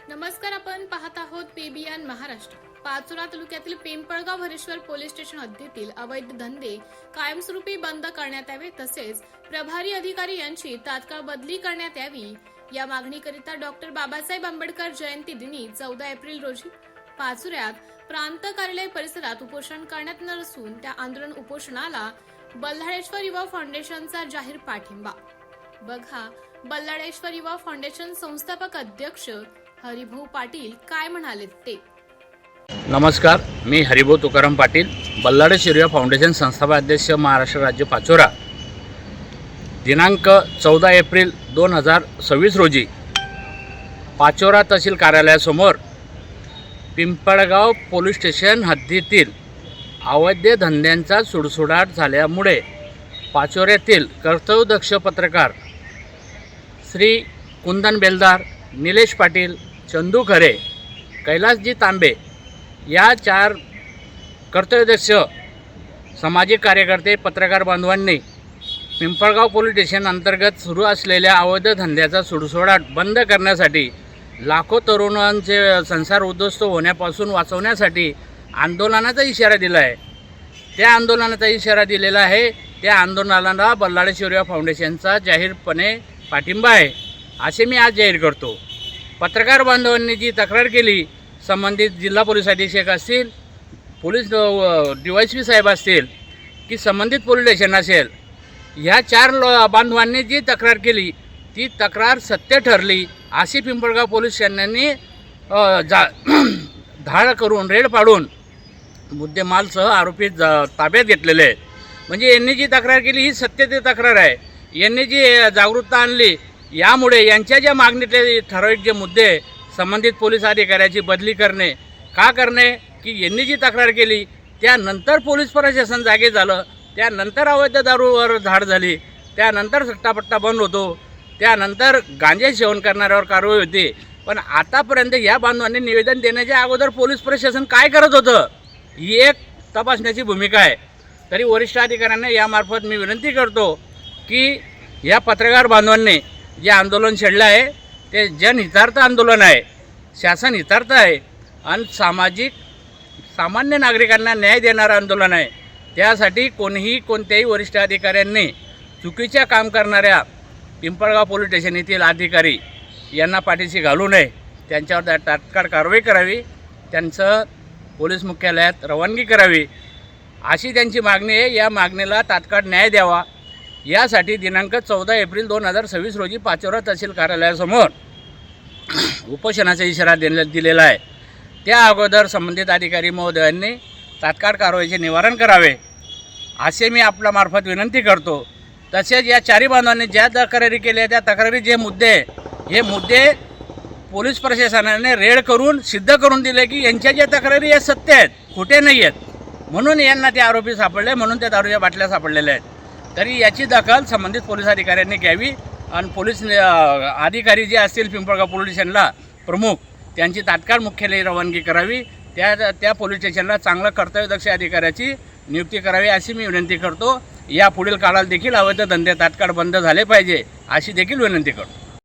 नमस्कार, आपण पाहत आहोत पीबीएन महाराष्ट्र। पाचोरा तालुक्यातील पिंपळगाव हरेश्वर पोलीस स्टेशन हद्दीतील अवैध धंदे कायमस्वरूपी बंद करण्यात यावे, तसेच प्रभारी अधिकारी यांची तात्काळ बदली करण्यात यावी या मागणीकरिता डॉक्टर बाबासाहेब आंबेडकर जयंती दिनी 14 एप्रिल रोजी पाचोऱ्यात प्रांत कार्यालय परिसरात उपोषण करण्यात येणार असून त्या आंदोलन उपोषणाला बल्लाळेश्वर युवा फाउंडेशनचा जाहीर पाठिंबा। बघा बल्लाळेश्वर युवा फाउंडेशन संस्थापक अध्यक्ष हरिभाऊ पाटील काय म्हणाले ते। नमस्कार, मी हरिभाऊ तुकाराम पाटील, बल्लाळेश्वर युवा फाउंडेशन संस्थापक अध्यक्ष, महाराष्ट्र राज्य, पाचोरा। दिनांक 14 एप्रिल 2026 रोजी पाचोरा तहसील कार्यालयासमोर पिंपळगाव पोलीस स्टेशन हद्दीतील अवैध धंद्यांचा सुडसुडाट झाल्यामुळे पाचोऱ्यातील कर्तव्यदक्ष पत्रकार श्री कुंदन बेलदार, निलेश पाटील, चंदू खरे, कैलासजी तांबे या 4 कर्तव्यदक्ष सामाजिक कार्यकर्ते पत्रकार बांधवांनी पिंपळगाव पोलीस स्टेशन अंतर्गत सुरू असलेल्या अवैध धंद्याचा सुडसुडाट बंद करण्यासाठी, लाखो तरुणांचे संसार उद्ध्वस्त होण्यापासून वाचवण्यासाठी आंदोलनाचा इशारा दिला आहे। त्या आंदोलनाचा इशारा दिलेला आहे। त्या आंदोलनाला बल्लाळेश्वर युवा फाउंडेशनचा जाहीरपणे पाठिंबा आहे असे मी आज जाहीर करतो। पत्रकार बांधवांनी जी तक्रार केली, संबंधित जिल्हा पोलीस अधीक्षक असतील, पोलीस DYSP साहेब असतील की संबंधित पोलीस स्टेशन असेल, ह्या 4 बांधवांनी जी तक्रार केली ती तक्रार सत्य ठरली अशी पिंपळगाव पोलीस स्टेशनने धाड करून रेड पाडून मुद्देमालसह आरोपी ताब्यात घेतलेले आहेत। म्हणजे यांनी जी तक्रार केली ही सत्य ती तक्रार आहे। यांनी जी जागरूकता आणली, यामुळे यांच्या ज्या मागणीतले ठराविक जे मुद्दे, संबंधित पोलीस अधिकाऱ्याची बदली करणे का करणे, की यांनी जी तक्रार केली त्यानंतर पोलीस प्रशासन जागे झालं, त्यानंतर अवैध दारूवर धाड झाली, त्यानंतर सट्टापट्टा बंद होतो, त्यानंतर गांजे सेवन करणाऱ्यावर कारवाई होती। पण आतापर्यंत या बांधवांनी निवेदन देण्याच्या अगोदर पोलीस प्रशासन काय करत होतं ही एक तपासण्याची भूमिका आहे। तरी वरिष्ठ अधिकाऱ्यांना यामार्फत मी विनंती करतो की या पत्रकार बांधवांनी जे आंदोलन छेडलं आहे ते जनहितार्थ आंदोलन आहे, शासन हितार्थ आहे आणि सामान्य नागरिकांना न्याय देणारं आंदोलन आहे। त्यासाठी कोणत्याही वरिष्ठ अधिकाऱ्यांनी चुकीच्या काम करणाऱ्या पिंपळगाव पोलीस स्टेशन येथील अधिकारी यांना पाठीशी घालू नये, त्यांच्यावर तात्काळ कारवाई करावी, त्यांचं पोलीस मुख्यालयात रवानगी करावी अशी त्यांची मागणी आहे। या मागणीला तात्काळ न्याय द्यावा यासाठी दिनांक 14 एप्रिल 2026 रोजी पाचोरा तहसील कार्यालयासमोर उपोषणाचा इशारा दिलेला आहे। त्या अगोदर संबंधित अधिकारी महोदयांनी तात्काळ कारवाईचे निवारण करावे असे मी आपल्यामार्फत विनंती करतो। तसेच या 4 बांधवांनी ज्या तक्रारी केल्या त्या तक्रारी हे मुद्दे पोलीस प्रशासनाने रेड करून सिद्ध करून दिले की यांच्या ज्या तक्रारी या सत्य आहेत, खोटे नाही आहेत, म्हणून यांना ते आरोपी सापडले, म्हणून त्या दारूच्या बाटल्या सापडलेल्या आहेत। तरी याची दखल संबंधित पोलीस अधिकाऱ्यांनी घ्यावी आणि पोलीस अधिकारी जे असतील पिंपळगाव पोलीस स्टेशनला प्रमुख, त्यांची तात्काळ मुख्यालयी रवानगी करावी, त्या पोलीस स्टेशनला चांगला कर्तव्यदक्ष अधिकाऱ्याची नियुक्ती करावी अशी मी विनंती करतो। या पुढील काळात देखील अवैध धंदे तात्काळ बंद झाले पाहिजे अशी देखील विनंती करतो।